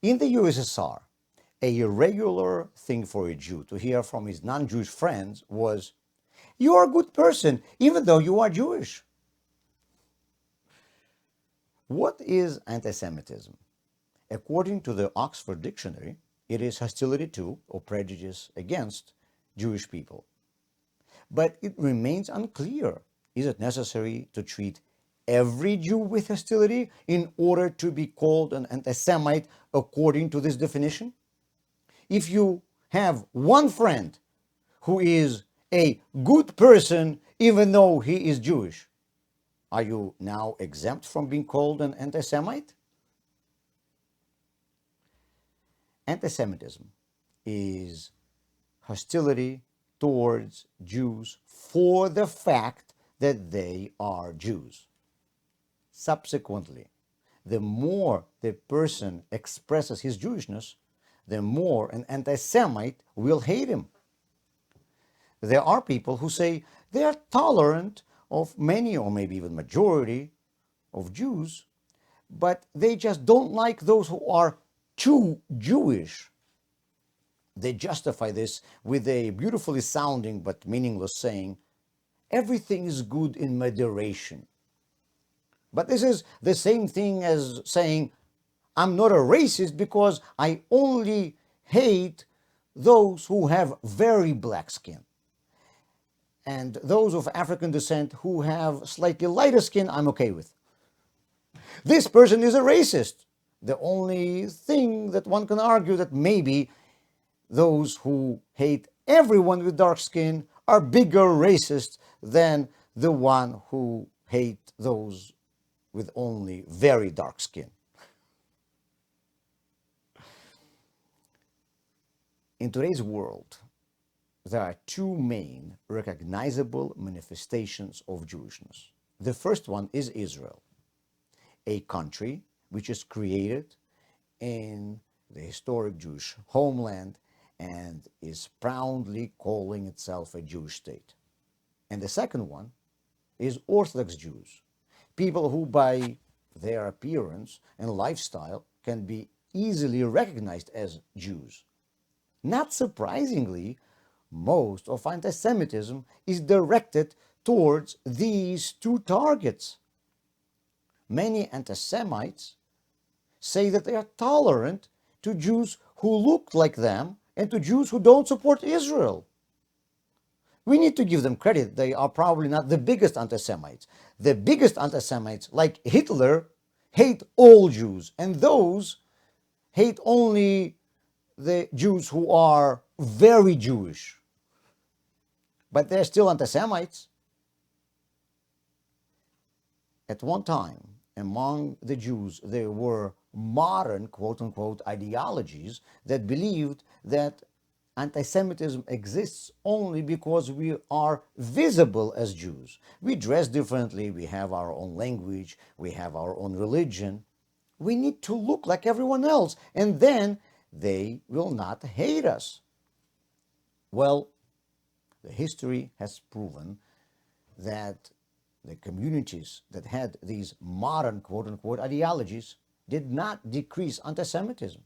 In the USSR, a regular thing for a Jew to hear from his non-Jewish friends was, "You are a good person, even though you are Jewish." What is anti-Semitism? According to the Oxford Dictionary, it is hostility to or prejudice against Jewish people. But it remains unclear. Is it necessary to treat every Jew with hostility in order to be called an anti-Semite according to this definition? If you have one friend who is a good person even though he is Jewish, are you now exempt from being called an anti-Semite? Anti-Semitism is hostility towards Jews for the fact that they are Jews. Subsequently, the more the person expresses his Jewishness, the more an anti-Semite will hate him. There are people who say they are tolerant of many or maybe even majority of Jews, but they just don't like those who are too Jewish. They justify this with a beautifully sounding but meaningless saying, "Everything is good in moderation." But this is the same thing as saying, "I'm not a racist because I only hate those who have very black skin. And those of African descent who have slightly lighter skin, I'm okay with." This person is a racist. The only thing that one can argue that maybe those who hate everyone with dark skin are bigger racists than the one who hate those with only very dark skin. In today's world, there are two main recognizable manifestations of Jewishness. The first one is Israel, a country which is created in the historic Jewish homeland and is proudly calling itself a Jewish state. And the second one is Orthodox Jews, people who by their appearance and lifestyle can be easily recognized as Jews. Not surprisingly, most of anti-Semitism is directed towards these two targets. Many anti-Semites say that they are tolerant to Jews who look like them and to Jews who don't support Israel. We need to give them credit. They are probably not the biggest anti-Semites. The biggest anti-Semites, like Hitler, hate all Jews, and those hate only the Jews who are very Jewish. But they're still anti-Semites. At one time, among the Jews, there were modern, quote-unquote, ideologies that believed that anti-Semitism exists only because we are visible as Jews. We dress differently, we have our own language, we have our own religion. We need to look like everyone else, and then they will not hate us. Well, the history has proven that the communities that had these modern, quote-unquote, ideologies did not decrease anti-Semitism.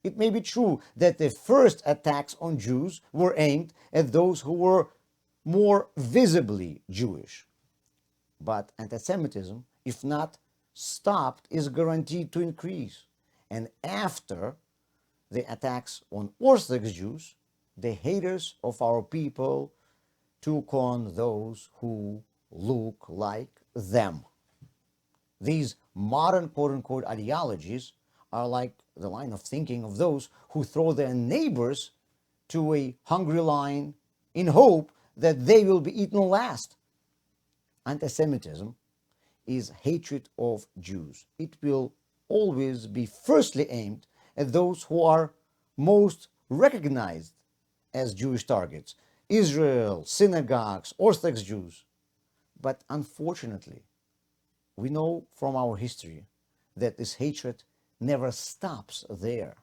It may be true that the first attacks on Jews were aimed at those who were more visibly Jewish. But anti-Semitism, if not stopped, is guaranteed to increase. And after the attacks on Orthodox Jews, the haters of our people took on those who look like them. These modern, quote-unquote, ideologies are like the line of thinking of those who throw their neighbors to a hungry lion in hope that they will be eaten last. Anti-Semitism is hatred of Jews. It will always be firstly aimed at those who are most recognized as Jewish targets: Israel, synagogues, Orthodox Jews. But unfortunately, we know from our history that this hatred never stops there.